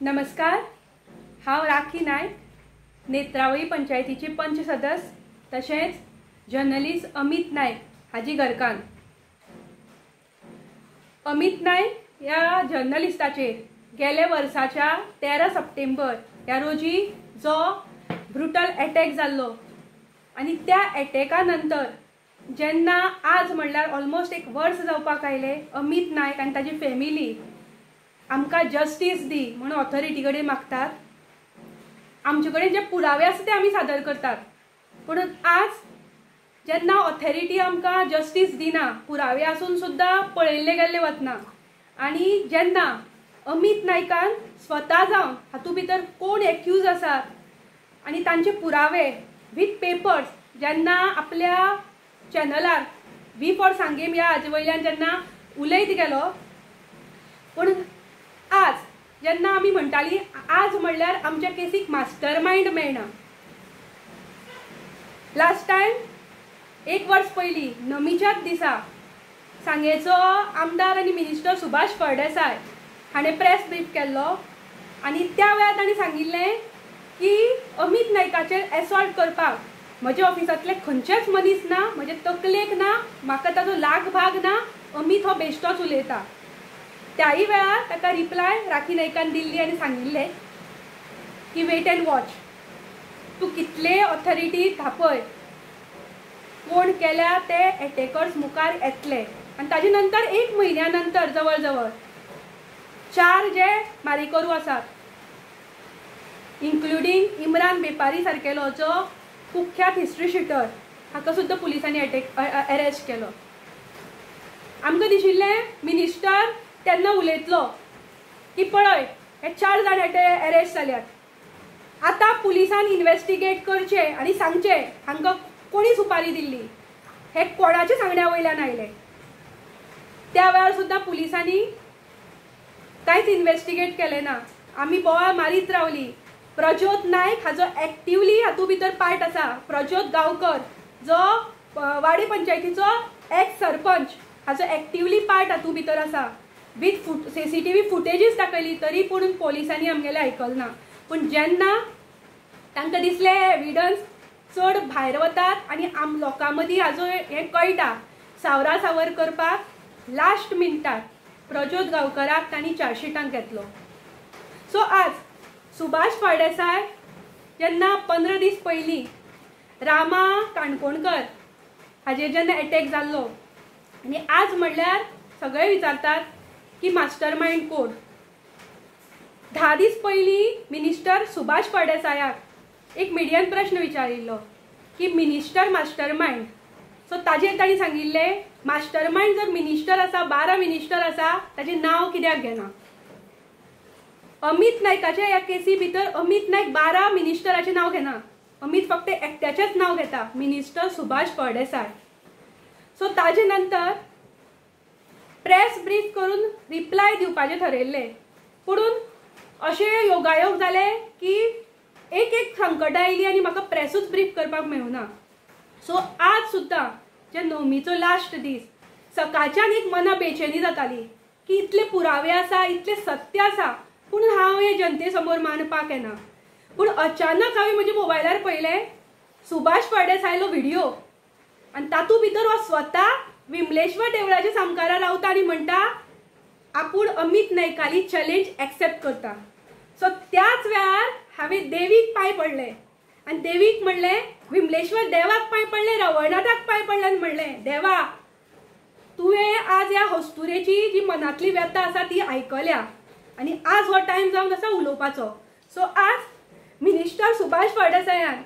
नमस्कार, हांव राखी नायक, नेत्रावळी पंचायतीची पंच सदस्य तशेंच जर्नलिस्ट अमित नायक हाजी घरकान्न. अमित नायक ह्या जर्नलिस्टाचेर गेल्या वर्साच्या 13 सप्टेंबर ह्या रोजी जो ब्रुटल अटॅक जाल्लो आनी त्या अटॅका नंतर जेन्ना आज म्हणल्यार ऑलमोस्ट एक वर्स जावपाक आयले, अमित नायक आनी ताजी फॅमिली आमकां जस्टीस दी म्हणून ऑथॉरिटी कडेन मागतात. आमचे कडेन जे पुरावे आसा ते आमी सादर करतात, पूण आज जेन्ना ऑथॉरिटी आमकां जस्टीस दिना, पुरावे आसून सुद्दां पळयल्ले गेल्ले वतना, आनी जेन्ना अमित नायकान स्वता जावन हातूंत भितर कोण एक्यूज आसात आनी तांचे पुरावे वीथ पेपर्स जेन्ना आपल्या चॅनलार वी फॉर सांगेम ह्या हाजे वयल्यान जेन्ना उलयत गेलो, पूण आज जेन्ना आमी म्हणटाली आज म्हणल्यार आमच्या केसीक मास्टर मायंड मेळना. लास्ट टायम एक वर्स पयलीं नमीच्याच दिसा सांगेचो आमदार आनी मिनिस्टर सुभाष फळदेसाय हाणें प्रेस ब्रीफ केल्लो आनी त्या वेळार ताणें सांगिल्लें की अमित नायकाचेर एसॉल्ट करपाक म्हजे ऑफिसांतले खंयचेच मनीस ना, म्हजे तकलेक ना, म्हाका ताजो लाग भाग ना, अमित हो बेश्टोच उलयता. त्याही वेळार ताका रिप्लाय राखी नायकान दिल्ली आनी सांगिल्लें की वेट एंड वॉच, तूं कितले ऑथॉरिटी थापय, कोण केल्या ते एटॅकर्स मुखार येतले. आनी ताजे नंतर 1 म्हयन्या नंतर जवळ जवळ 4 जे मारेकरू आसात, इन्क्लुडींग इम्रान बेपारी सारकेलो जो कुख्यात हिस्ट्री शीटर, हाका सुद्दां पुलिसांनी अरेस्ट केलो. आमकां दिशिल्लें मिनिस्टर तेन्ना उलयतलो की पळय हे 4 जाण अरेस्ट जाल्यात, आतां पुलिसान इन्वेस्टिगेट करचे आनी सांगचे हांकां कोणी सुपारी दिल्ली, हे कोणाच्या सांगण्या वयल्यान आयले. त्या वेळार सुद्दां पुलिसांनी कांयच इन्वेस्टिगेट केलें ना. आमी बोवाळ मारीत रावली. प्रज्योत नायक हाजो एक्टिवली हातूंत भितर पार्ट आसा. प्रज्योत गांवकर जो वाडे पंचायतीचो एक्स सरपंच, हाजो एक्टिवली पार्ट हातूंत भितर आसा. वीथ CCTV फुटेजीस दाखयली तरी पूण पोलिसांनी आमगेलें आयकलें ना. पूण जेन्ना तांकां दिसलें एविडन्स चड भायर वतात आनी लोकां मदीं हाजो हें कळटा, सावरा सावर करपाक लास्ट मिनटार प्रज्योत गांवकराक तांणी चार्जशिटांत घेतलो. सो आज सुभाष फळदेसाय जेन्ना 15 दीस पयलीं रामा काणकोणकर हाजेर जेन्ना अटॅक जाल्लो आनी आज म्हणल्यार सगळे विचारतात की मास्टर मायंड कोण. 10 दीस पयलीं मिनिस्टर सुभाष फळदेसायाक एक मिडियान प्रश्न विचारिल्लो की मिनिस्टर मास्टर मायंड. सो ताजेर तांणी सांगिल्लें मास्टर मायंड जर मिनिस्टर आसा, 12 मिनिस्टर आसा, ताचें नांव कित्याक घेना. अमित नायकाच्या ह्या केसी भितर अमित नायक 12 मिनिस्टराचें नांव घेना, अमित फक्त एकट्याचेंच नांव घेता, मिनिस्टर सुभाष फळदेसाय. सो ताजे नंतर प्रेस ब्रीफ करून रिप्लाय दिवपाचें ठरयल्लें, पूण अशें योगायोग जाले की एक संकटां आयली आनी म्हाका प्रेसूच ब्रीफ करपाक मेळूना. सो आज सुद्दां जे नवमीचो लास्ट दीस, सकाळच्यान एक मना बेचैनी जाताली की इतले पुरावे आसा, इतले सत्य आसा, पूण हांव हे जनते समोर मांडपाक येना. पूण अचानक हांवें म्हज्या मोबायलार पळयलें सुभाष फळदेसायलो व्हिडिओ आनी तातूंत भितर हो स्वता विमलेश्वर देवळाच्या सामकारार रावता आनी म्हणटा आपूण अमित नायकाली चॅलेंज एक्सेप्ट करता. सो त्याच वेळार हांवें देवीक पांय पडले आनी देवीक म्हणलें, विमलेश्वर देवाक पांय पडले, रवळनाथाक पांय पडले आनी म्हणलें देवा तुवें आज ह्या हस्तुरेची जी मनांतली व्यथा आसा ती आयकल्या आनी आज हो टायम जावन आसा उलोवपाचो. सो आज मिनिस्टर सुभाष फळदेसायान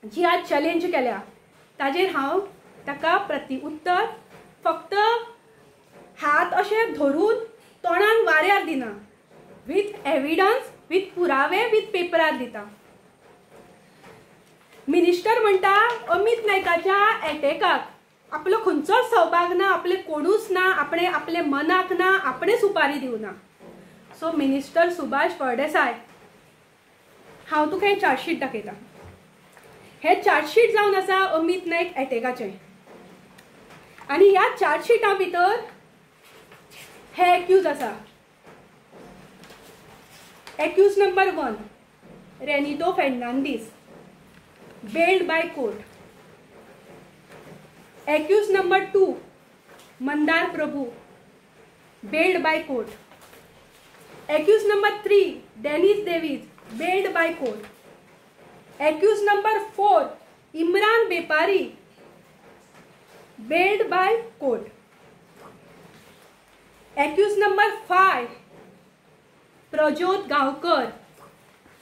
जी आज चॅलेंज केल्या ताजेर हांव ताका प्रत्युत्तर फक्त हात अशे धरून तोंडान वाऱ्यार दिना, वीथ एविडन्स, वीथ पुरावे, वीथ पेपरार दिता. मिनिस्टर म्हणटा अमित नायकाच्या अटॅकाक आपलो खंयचोच सहभाग ना, आपले कोणूच ना, आपले मनाक ना, आपणे सुपारी दिवना. सो मिनिस्टर सुभाष फळदेसाय, हांव तुका हें चार्जशीट दाखयतां. हें चार्जशीट जावन आसा अमित नायक अटॅकाचें आनी ह्या चार्जशिटा भितर हे एक्यूज आसा. Accused number 1, Renito Fernandez, bailed by court. Accused number 2, Mandar Prabhu, bailed by court. Accused number 3, Dennis Davis, bailed by court. Accused number 4, Imran Bepari, bailed by court. Accused number 5, Prajot Gavkar,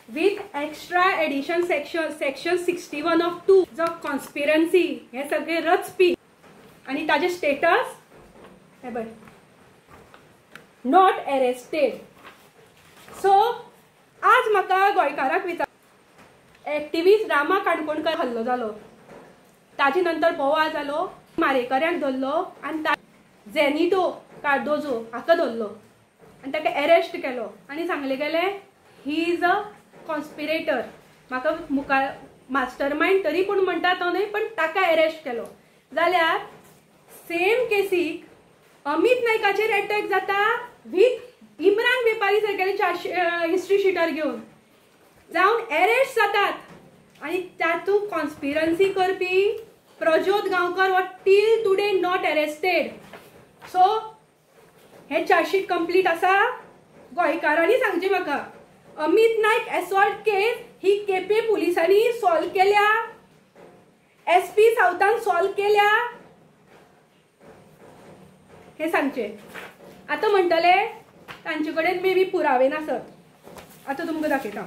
with extra addition section 61 of 2 जो कॉन्स्पिरन्सी हे सगळे रचपी आणि ताजे status हे बघ not arrested. So आज म्हाका गोंयकाराक विचार एक्टिविस्ट रामा काणकोणकर हल्लो जालो, ताजे नंतर बोवाळ जालो, मारेकऱ्यांक धरलो आनी जेनिटो कार्दोजो हाका धरलो आनी ताका अरेस्ट केलो आनी सांगले गेले ही इज अ कॉन्स्पिरेटर. म्हाका मुखार मास्टर माइंड तरी पूण म्हणटा तो न्हय, पण ताका अरेस्ट केलो. जाल्यार सेम केसीक अमित नायकाचेर अटॅक जाता विथ इम्रान बेपारी सारकेले हिस्ट्री शिटर घेवन जावन अरेस्ट जातात आनी तातूंत कॉन्स्पिरन्सी करपी Prajyot Gaonkar who till today not arrested. So हे चार्जशीट कंप्लीट आसा. गोंयकारांनी सांगचें म्हाका अमित नायक एसॉल्ट केस ही केपे पुलिसांनी सॉल्व केल्या, SP साउथान सॉल्व केल्या हे सांगचे. आता म्हणटले तांचे कडेन मे बी पुरावे नासत. आता तुमकां दाखयता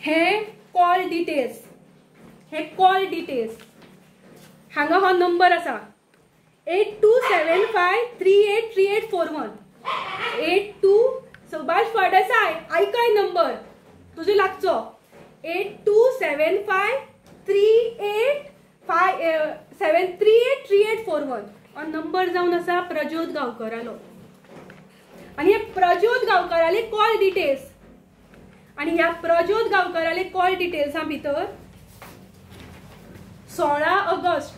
हे कॉल डिटेल्स हांगा हो नंबर आसा 8275383841. 82 सुभाष फळदेसाय आयकाय नंबर तुजो लागचो 8275383841 हो नंबर जावन आसा प्रज्योत गांवकरालो. आनी हे प्रज्योत गांवकराले कॉल डिटेल्स आनी ह्या प्रज्योत गांवकराले कॉल डिटेल्सा भितर 16 ऑगस्ट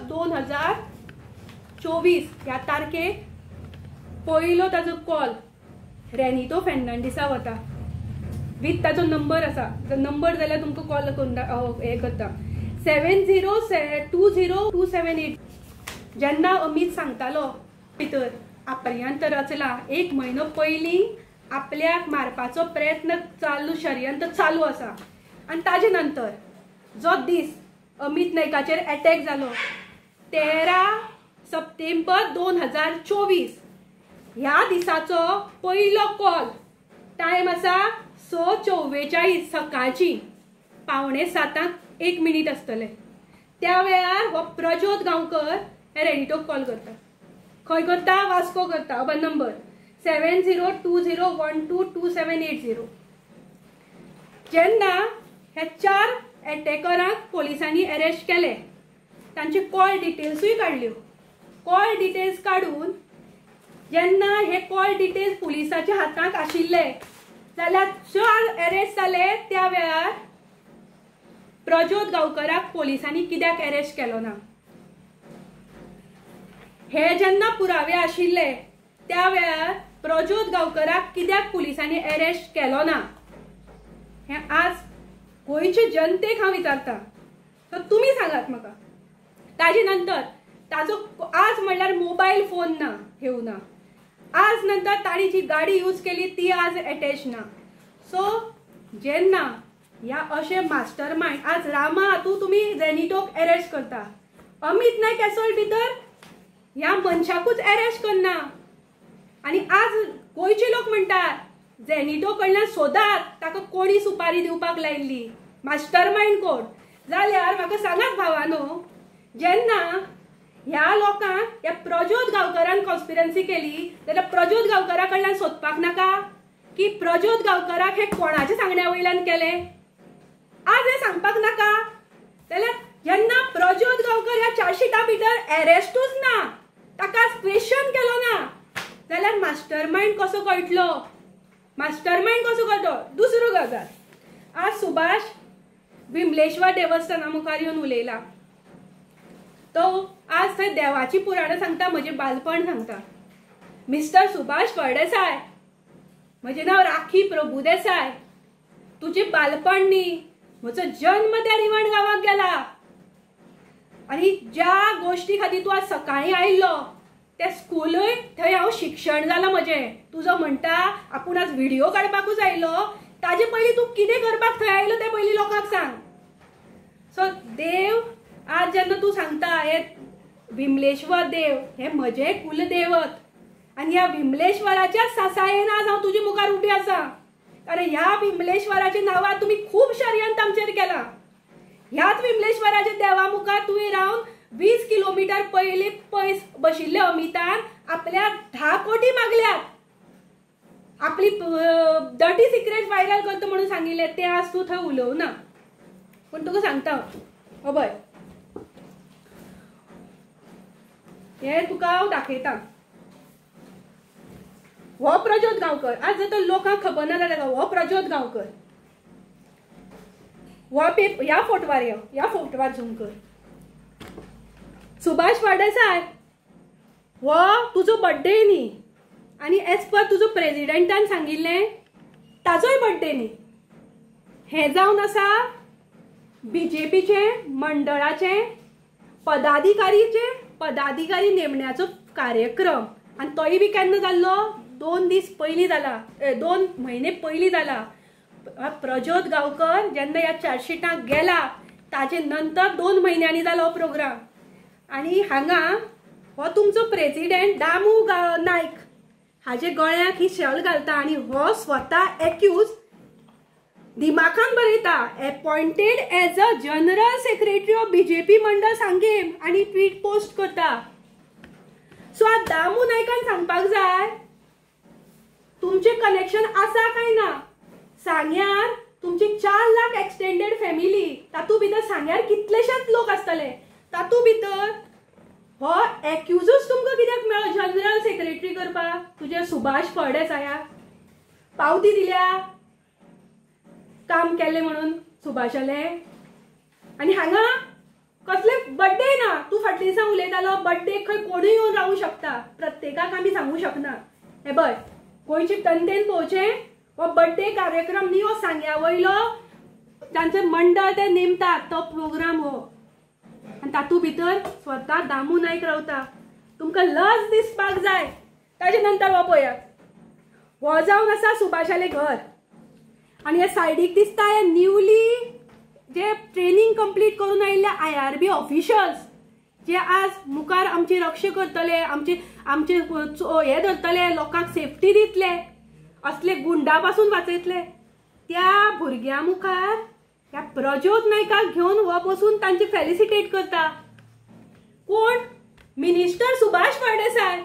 2024 ह्या तारखेक पयलो ताजो कॉल रेनितो फेर्नांडिसा वता विथ ताजो नंबर आसा. नंबर जाल्यार तुमकां कॉल हे करता 70202778. जेन्ना अमित सांगतालो भितर आपर्यांत रचला, 1 म्हयनो पयलीं आपल्याक मारपाचो प्रयत्न चालू षडयंत्र चालू आसा आनी ताजे नंतर जो दीस अमित नायकाचेर अटॅक जालो 13 सप्टेंबर 2024 ह्या दिसाचो पयलो कॉल टायम आसा 6:44 सकाळची 6:45 आसतले. त्या वेळार हो प्रज्योत गांवकर हे रेनिटोक कॉल करता. खंय करता? वास्को करता. हो नंबर 7020122780. जेन्ना हे 4 अटॅकरांक पोलिसांनी अरेस्ट केले तांचे कॉल डिटेल्सूय काडल्यो. कॉल डिटेल्स काडून जेन्ना हे कॉल डिटेल्स पुलिसाच्या हातांत आशिल्ले जाल्यार 4 अरेस्ट जाले. त्या वेळार प्रज्योत गांवकराक पोलिसांनी कित्याक अरेस्ट केलो ना हे जेन्ना पुरावे आशिल्ले त्या वेळार प्रज्योत गांवकराक कित्याक पुलिसांनी अरेस्ट केलो ना हे आज गोंयचे जनतेक हांव विचारता. तर तुमी सांगात म्हाका. ताजे नंतर ताजो आज म्हणल्यार मोबायल फोन ना घेवना. आज नंतर ताणी जी गाडी यूज केली ती आज अटॅच ना. सो जेन्ना ह्या अशे मास्टर माइंड आज रामा हातूंत तुमी रेनिटोक अरेस्ट करता, अमित नायक एसॉल्ट भितर ह्या मनशाकूच अरेस्ट करना आनी आज गोंयचे लोक म्हणटात जेनिटो कडल्यान सोदात ताका कोणी सुपारी दिवपाक लायिल्ली. मास्टर माइंड कोण? जाल्यार म्हाका सांगात भावानो, जेन्ना ह्या लोकांक ह्या प्रज्योत गांवकरान कॉन्स्पिरन्सी केली जाल्यार प्रज्योत गांवकरा कडल्यान सोदपाक नाका की प्रज्योत गांवकराक हे कोणाच्या सांगण्या वयल्यान केले आज हे सांगपाक नाका. जाल्यार जेन्ना प्रज्योत गांवकर ह्या चार्जशीटा भितर अरेस्टूच ना, ताका क्वेश्चन केलो ना, जाल्यार मास्टर माइंड कसो कळटलो? मास्टर माइंड कसो कळटलो? दुसरो गजाल, आज सुभाष विमलेश्वर देवस्थाना मुखार येवन उलयला. तो आज थंय देवाची पुराणां सांगता, म्हजें बालपण सांगता. मिस्टर सुभाष फळदेसाय म्हजें नांव राखी प्रभुदेसाय. तुजें बालपण न्ही, म्हजो जन्म त्या रिवण गांवांत गेला. आनी ज्या गोश्टी खातीर तूं आज सकाळीं आयिल्लो तें स्कूलय, थंय हांव शिक्षण जालां म्हजें. तुजो म्हणटा आपूण आज व्हिडिओ काडपाकूच आयिल्लो, ताजे पयलीं तूं कितें करपाक थंय आयिल्लो तें पयलीं लोकांक सांग. सो देव आज जेन्ना तूं सांगता हे विमलेश्वर देव हे म्हजें कुलदैवत, आनी ह्या विमलेश्वराच्या सासायेन आज हांव तुजे मुखार उबी आसा. कारण ह्या विमलेश्वराच्या नांवार तुमी खूब षडयंत्र आमचेर केला. ह्याच विमलेश्वराच्या देवा मुखार तुवें रावन 20 किलोमीटर पयस बशिल्ले अमितान आपल्या 10 कोटी मागल्यात. आपली डर्टी सिक्रेट व्हायरल करता म्हणून सांगिल्ले ते आज तूं थंय उलोवना. पूण तुका सांगता पळय, हे तुका हांव दाखयतां. हो प्रज्योत गांवकर. आज जर लोकांक खबर ना जाल्यार हो प्रज्योत गांवकर. ह्या फोटवार ह्या फोटवार झूम कर. सुभाष फळदेसाय, हो तुजो बर्थडे न्ही, आनी एज पर तुजो प्रेसिडेंटान सांगिल्लें ताजोय बर्थडे न्ही. हें जावन आसा बीजेपीचे मंडळाचे पदाधिकारी नेमण्याचो कार्यक्रम. आनी तोय बी केन्ना जाल्लो? 2 दीस पयलीं जाला, 2 म्हयने पयलीं जाला. प्रज्योत गांवकर जेन्ना ह्या चार्जशीटाक गेला ताजे नंतर 2 म्हयन्यांनी जालो हो प्रोग्राम. आनी हांगा हो तुमचो प्रेसिडेंट दामू नायक हाजे गळ्याक ही शॉल घालता. आनी हो स्वता एक्यूज दिमाखान बरयता, appointed as a general secretary of BJP मंडळ सांगेम, आनी ट्वीट पोस्ट करता. सो आज दामू नायकान सांगपाक जाय तुमचे कनेक्शन आसा काय ना. सांग्यार तुमची 4 लाख एक्सटेंडेड फॅमिली, तातूंत भितर सांग्यार कितलेशेच लोक आसतले. तातूंत भितर हो एक्यूजूच तुमकां कित्याक मेळ्ळो जनरल सेक्रेटरी करपाक? तुजे सुभाष फळदेसायाक पावती दिल्या काम केलें म्हणून सुभाषाले. आनी हांगा कसले बर्थडे ना. तूं फाटल्या दिसा उलयतालो बर्थडे खंय कोणूय येवन रावूं शकता, प्रत्येकाक आमी सांगूं शकना. हे पळय, गोंयचे तंटेन पळोवचें, हो बर्थडे कार्यक्रम न्ही, हो सांग्या वयलो तांचें मंडळ ते नेमतात तो प्रोग्राम हो. आनी तातूंत भितर स्वता दामू नायक रावता. तुमकां लज दिसपाक जाय. ताजे नंतर हो पळयात, हो जावन आसा सुभाषालें घर. आनी हे सायडीक दिसता हे न्यूली जे ट्रेनिंग कंप्लीट करून आयिल्ले IRB ऑफिशल्स जे आज मुखार आमची रक्षा करतले, आमचे हे धरतले, लोकांक सेफ्टी दितले, असले गुंडा पासून वाचयतले. त्या भुरग्यां मुखार ह्या प्रज्योत नायकाक घेवन हो बसून तांची फेलिसिटेट करता. कोण? मिनिस्टर सुभाष फळदेसाय.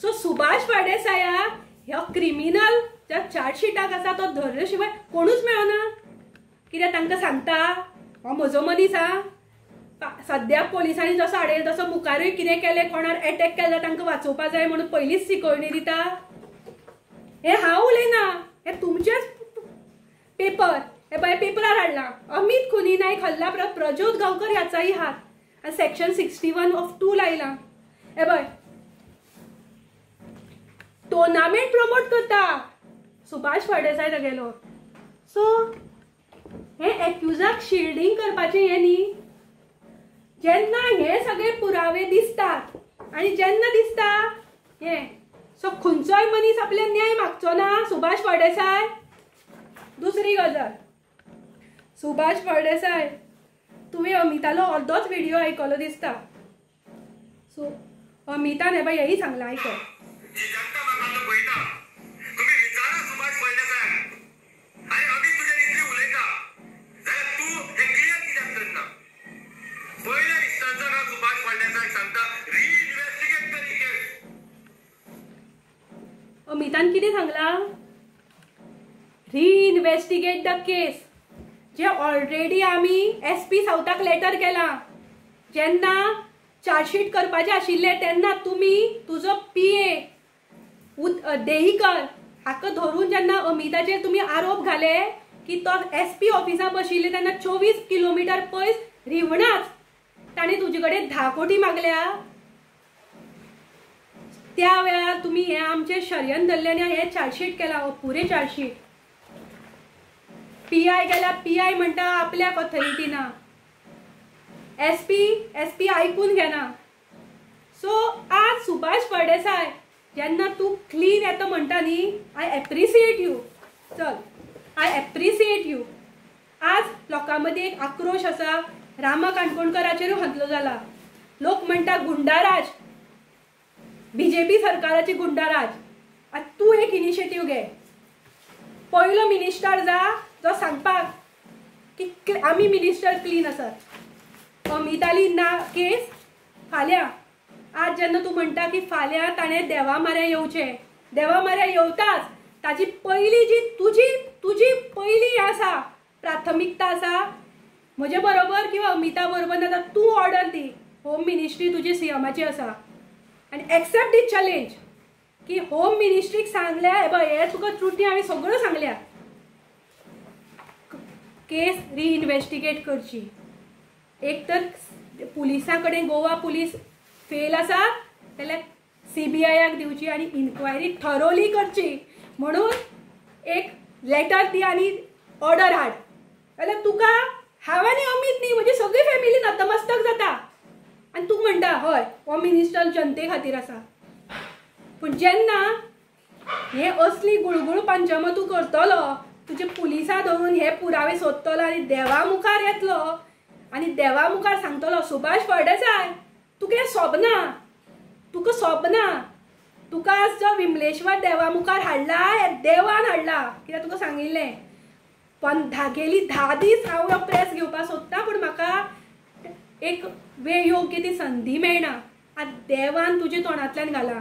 सो सुभाष फळदेसायाक ह्यो क्रिमिनल ज्या चार्जशीटाक आसा तो धरले शिवाय कोणूच मेळना. कित्याक तांकां सांगता हो म्हजो मनीस हा. सद्याक पोलिसांनी जसो हाडयला तसो मुखारूय कितें केलें, कोणार अटॅक केला तांकां वाचोवपा जाय म्हणून पयलींच शिकवणी दिता. हे हांव उलयना, हे तुमचेच पेपर. हे पळय पेपरार हाडला, अमित खुनी नायक हल्ला प्रज्योत गांवकर ह्याचाही हात, आनी सेक्शन 61(2) लायला. हे पळय टोर्नामेंट प्रमोट करता सुभाष फळदेसाय तागेलो. सो हे एक्युजाक शिल्डिंग करपाचें हें न्ही. जेन्ना हे सगळे पुरावे दिसतात आनी जेन्ना दिसता हे, सो खंयचोय मनीस आपले न्याय मागचो ना. सुभाष फळदेसाय. दुसरी गजाल, सुभाष फळदेसाय तुवें अमितालो अर्दोच व्हिडिओ आयकलो दिसता. सो अमितान हे बाय हेही सांगलां, आयको. अमितान कितें सांगलां? रिइन्वेस्टिगेट द केस. जे ऑलरेडी आमी SP सावथाक लेटर केला. जेन्ना चार्जशीट करपाचें आशिल्लें तेन्ना तुमी तुजो PA देहीकर हाका धरून जेन्ना अमिताचेर तुमी आरोप घाले की तो SP ऑफिसांत बशिल्ले तेन्ना 24 किलोमीटर पयस रिवणाच ताणें तुजे कडेन 10 कोटी मागल्या. त्या वेळार तुम्ही हे आमचे षडयंत्र धरल्याने हे चार्जशीट केला, पुरे चार्जशीट. PI गेल्या, PI म्हणटा आपल्याक ऑथॉरिटी ना, SP ऐकून घेना. सो आज सुभाष फळदेसाय जेन्ना तू क्लीन येता म्हणटा न्ही, आय एप्रिसिएट यू. चल, आय एप्रिसिएट यू. आज लोकां मदीं एक आक्रोश आसा, रामा काणकोणकराचेरूय हल्लो जाला. लोक म्हणटा गुंडाराज, BJP सरकाराची गुंडाराज. आतां तूं एक इनिशिएटीव घे. पयलो मिनिस्टर जा जो सांगपाक की आमी मिनिस्टर क्लीन आसात. अमिताली ना केस फाल्यां. आज जेन्ना तूं म्हणटा की फाल्यां ताणें देवा माऱ्या येवचें, देवा माऱ्या येवताच ताची पयली जी तुजी पयली आसा प्राथमिकता आसा म्हजे बरोबर किंवा अमिता बरोबर ना, तूं ऑर्डर दी. होम मिनिस्ट्री तुजी CMाची आसा आनी एक्सेप्ट दी चॅलेंज की होम मिनिस्ट्रीक सांगल्या हे तुका त्रुटी हांवें सगळ्यो सांगल्या. केस रिइन्वेस्टिगेट करची. एक तर पुलिसां कडेन गोवा पुलीस फेल आसा जाल्यार CBIक दिवची आनी इन्क्वायरी थरोली करची म्हणून एक लेटर दी आनी ऑर्डर हाड. जाल्यार तुका हांव आनी अमित न्ही, म्हजी सगळी फॅमिली नतमस्तक जाता आनी तूं म्हणटा हय हो मिनिस्टर जनते खातीर आसा. पूण जेन्ना हे असली गुळगुळ पंचम तूं करतलो, तुजे पुलिसां धरून हे पुरावे सोदतलो आनी देवा मुखार येतलो आनी देवा मुखार सांगतलो सुभाष फळदेसाय तुका हें सोबना, तुका सोबना. तुका आज जो विमलेश्वर देवा मुखार हाडला हे देवान हाडला. कित्याक तुका सांगिल्लें गेली 10 दीस हांव प्रेस घेवपाक सोदतां पूण म्हाका एक वेळ योग्य ती संदी मेळना. आज देवान तुज्या तोंडांतल्यान घाला.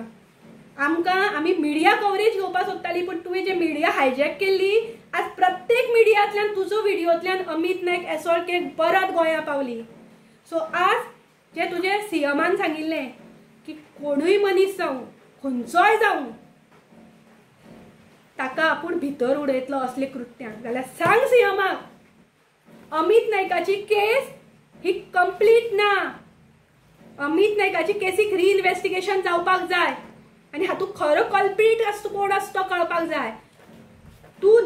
आमी मिडिया कवरेज घेवपाक सोदताली पूण तुवें जे मिडिया हायजॅक केल्ली, आज प्रत्येक मिडियांतल्यान तुजो व्हिडिओंतल्यान अमित नायक एसॉल्ट केस परत गोंया पावली. सो आज जे तुजे CMान सांगिल्लें की कोणूय मनीस जावं खंयचोय जावं ताका आपूण भितर उडयतलो असले कृत्यांक, जाल्यार सांग CMाक अमित नायकाची केस ही कंप्लीट ना. अमित नायकाची केसीक रिइन्वेस्टिगेशन जावपाक जाय आनी हातूंत खरो कल्प्रीट आसता कोण आसता तो कळपाक जाय. तूं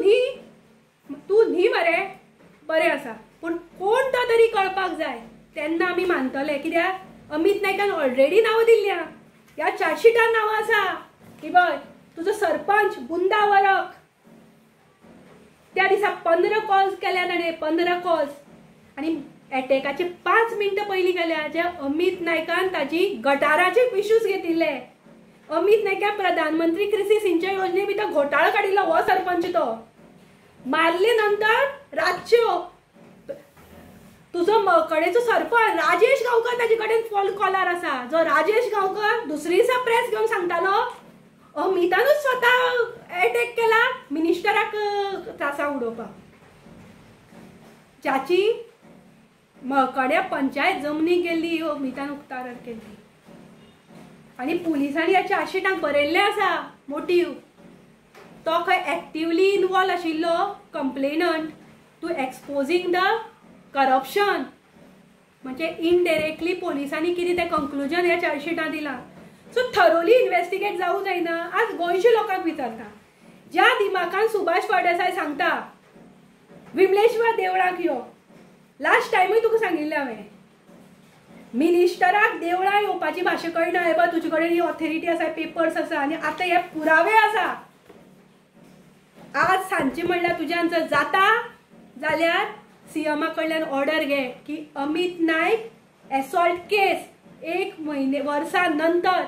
न्ही बरें आसा पूण कोण तो तरी कळपाक जाय. तेन्ना आमी मानतले. कित्याक अमित नायकान ऑलरेडी नांवां दिल्ल्या, ह्या चार्जशिटान नांवां आसा की बय तुजो सरपंच बुंदा वरक. त्या दिसा 15 कॉल्स केल्या ताणें, 15 कॉल्स आनी एटॅकाचे 5 मिनटां पयलीं केल्या जे अमित नायकान ताजी गटाराचे इश्यूज घेतिल्ले. अमित नायकान प्रधानमंत्री कृषी सिंचन योजने भितर घोटाळो काडिल्लो हो सरपंच. तो मारले नंतर रातच्यो तुजो मळकडेचो सरपंच राजेश गांवकर ताजे कडेन फोन कॉलार आसा. जो राजेश गांवकर दुसरे दिसा प्रेस घेवन सांगतालो अमितानूच स्वता एटॅक केला मिनिस्टराक त्रासां उडोवपाक. जाची मळकड्या पंचायत जमनी गेल्ली अमितान उक्तार केल्ली आनी पुलिसांनी ह्या चार्जशिटाक बरयल्लें आसा मोटीव. तो खंय एक्टिवली इनवॉल्व आशिल्लो कंप्लेनंट टू एक्सपोजींग द करप्शन. म्हणजे इनडायरेक्टली पोलिसांनी कितें तें कंक्लुजन ह्या चार्जशिटान दिलां. सो थरोली इन्वेस्टिगेट जावूं जायना. आज गोंयच्या लोकांक विचारता ज्या दिमाखान सुभाष फळदेसाय सांगता विमलेश्वर देवळाक यो. लास्ट टायमूय तुका सांगिल्लें हांवें मिनिस्टराक देवळां येवपाची भाशा कळना. हे पळय तुजे कडेन ही ऑथॉरिटी आसा, पेपर्स आसा आनी आतां हे पुरावे आसा. आज सांजचे म्हणल्यार तुज्यान जर जाता जाल्यार CMा कडल्यान ऑर्डर घे की अमित नायक एसॉल्ट केस 1 वर्सा नंतर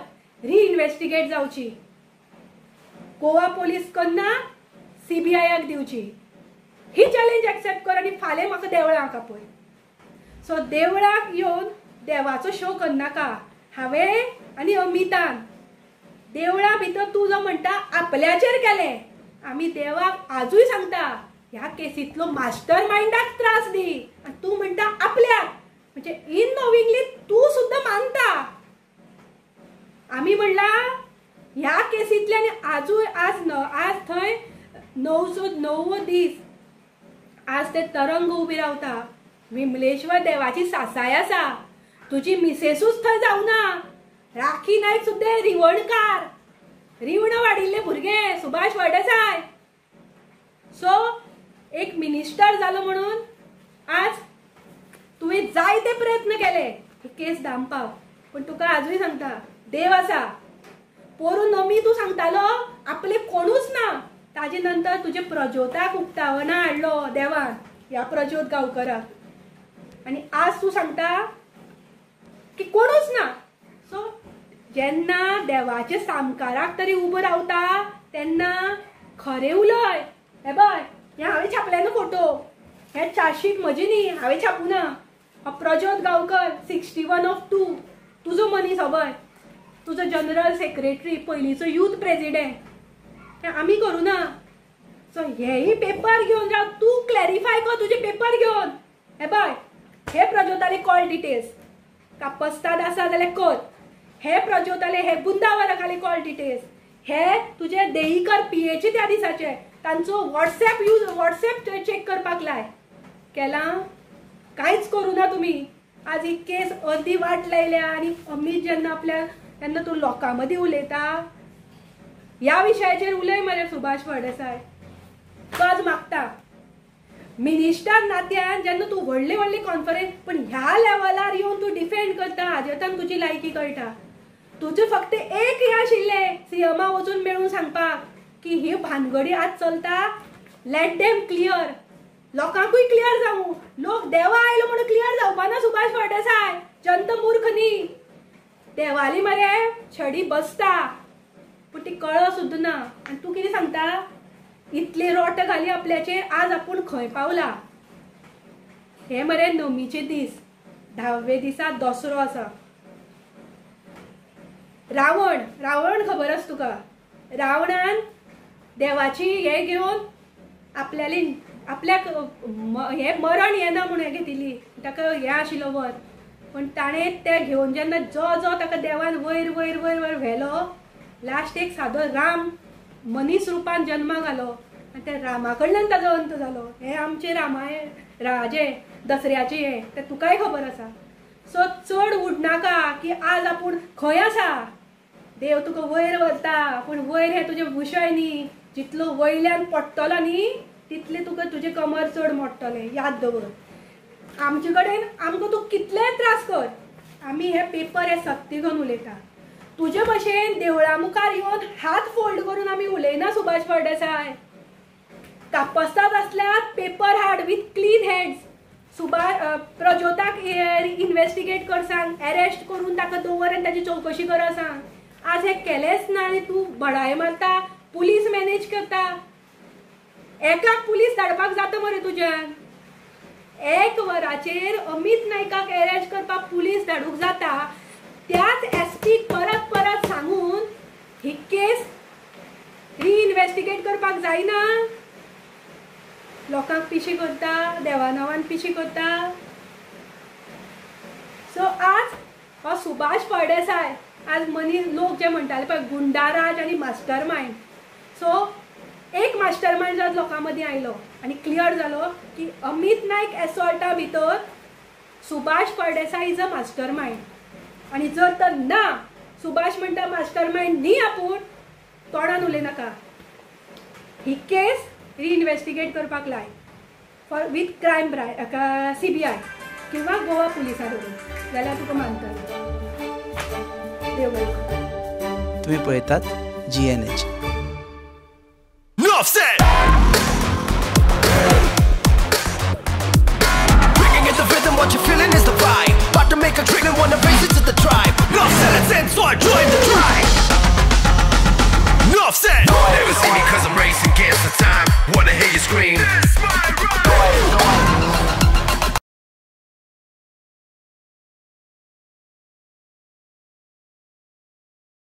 रिइन्वेस्टिगेट जावची. गोवा पोलीस करना, CBIक दिवची. ही चॅलेंज एक्सेप्ट कर आनी फाल्यां म्हाका देवळाक आपय. सो देवळाक येवन देवाचो शो करनाका. हांवें आनी अमितान देवळा भितर तूं जो म्हणटा आपल्याचेर केलें. आमी देवाक आजूय सांगता ह्या केसींतलो मास्टर माइंडाक त्रास दी आनी तूं म्हणटा आपल्याक. म्हणजे इननोविंगली तूं सुद्दां मानता. आमी म्हणला ह्या केसींतल्यान आजूय आज थंय 9 दीस आज ते तरंग उबी रावता. विमलेश्वर देवाची सासाय आसा. तुजी मिसेसूच थंय जावना. राखी नायक सुद्दां रिवणकार रिवण वाडिल्ले भुरगे सुभाष फळदेसाय. सो एक मिनिस्टर जालो म्हणून आज तुवें जायते प्रयत्न केले ही केस दामपाक, पण तुका आजूय सांगता देव आसा. पोरू नमी तूं सांगतालो आपले कोणूच ना, ताजे नंतर तुजे प्रज्योताक उक्तावना हाडलो देवान, ह्या प्रज्योत गांवकाराक, आनी आज तूं सांगता की कोणूच ना. सो जेन्ना देवाचे सामकाराक तरी उबो रावता तेन्ना खरें उलय. हे बय, हे हांवें छापले ना फोटो, हे चार्जशीट म्हजी न्ही, हांवें छापूना. प्रज्योत गांवकर 61/2 तुजो मनीस हबय, तुजो जनरल सेक्रेटरी, पयलींचो यूथ प्रेसिडेंट, हे आमी करूना. सो हेय पेपर घेवन राव, तूं क्लॅरिफाय कर तुजे पेपर घेवन. हे बय, हे प्रज्योताले कॉल डिटेल्स कापस्ताद आसा जाल्यार कर, हे प्रज्योताले हे बुंदावराकाले कॉल डिटेल्स, हे तुजे देईकर पीएची त्या दिसाचे तांचो व्हॉट्सएप चेक करपाक लाय. केला कांयच करूना तुमी. आज ही केस अर्दी वाट लायल्या आनी अमीत जेन्ना तूं लोकां मदीं उलयता ह्या विशयाचेर उलय मरे सुभाष फळदेसाय. तो आज मागता मिनिस्टर नात्यान जेन्ना तूं व्हडली व्हडली कॉन्फरन्स, पण ह्या लेवलार येवन तूं डिफेंड करता हाजेर तुजी लायकी कळटा. तुजें फक्त एक हें आशिल्लें सीएमा वचून मेळून सांगपाक की ही भानगडी आज चलता, लेट देम क्लियर, लोकांकूय क्लियर जावं. लोक देवा आयलो म्हणून क्लियर जावपा ना सुभाष फळदेसाय, जनता मूर्ख न्ही. देवाली मरे छडी बसता पूण ती कळ सुद्दां ना. आनी तूं कितें सांगता इतले रोट घाली आपल्याचेर, आज आपूण खंय पावला. हे मरे नमीचे दीस, 10वे दिसा दसरो आसा. रावण खबर आसा तुका, रावणान देवाची हे घेवन आपल्याक हे मरण येना म्हणून हे घेतिल्ली, ताका हे आशिल्लो वर, पण ताणें ते घेवन जेन्ना जो ताका देवान वयर वयर वयर वयर व्हेलो, लास्ट एक सादो राम मनीस रुपान जन्माक आलो आनी त्या रामा कडल्यान ताजो अंत जालो. हे आमचे राजे दसऱ्याचे हे ते तुकाय खबर आसा. सो चड उडनाका की आज आपूण खंय आसा. देव तुका वयर व्हरता, पूण वयर हे तुजे विशय न्ही. जितलो वयल्यान पडटलो न्ही तितले तुका तुजे कमर चड मोडटले, याद दवर. आमचे कडेन आमकां तूं कितले त्रास कर, आमी हे पेपर हे सत्य घेवन उलयता. तुजे भशेन देवळा मुखार येवन हात फोल्ड करून आमी उलयना सुभाष फळदेसाय. कापस्ताद आसल्यार पेपर हाड विथ क्लीन हँड्स. प्रज्योताक इन्व्हेस्टिगेट कर सांग, अरेस्ट करून ताका दवर आनी ताची चवकशी कर सांग. आज हे केलेच ना आनी तूं बडाय मारता, पुलीस मॅनेज करता. एकाक पुलीस धाडपाक जाता मरे तुज्यान. 1 वराचेर अमित नायकाक अरेस्ट करपाक पुलीस धाडूंक जाता, त्याच एसपी परत परत सांगून ही केस रिइन्व्हेस्टिगेट करपाक जायना. लोकांक पिशी करता, देवा नांवान पिशी करता. सो आज हो सुभाष फळदेसाय, आज मनीस लोक जे म्हणटाले पळय गुंडाराज आनी मास्टर मायंड, सो एक मास्टर मायंड आज लोकां मदीं आयलो आनी क्लियर जालो की अमित नायक एसॉल्टा भितर Subhash Phaldesai is a master mind. आनी जर तर ना, सुभाष म्हणटा मास्टर मायंड न्ही आपूण, तोंडान उलयनाका. ही केस रिइन्व्हेस्टिगेट करपाक लाय फॉर विथ क्रायम CBI किंवा गोवा पुलिसा धरून, जाल्यार तुका मानतले. देव बरें करूं. तुम्ही पळयतात GNH.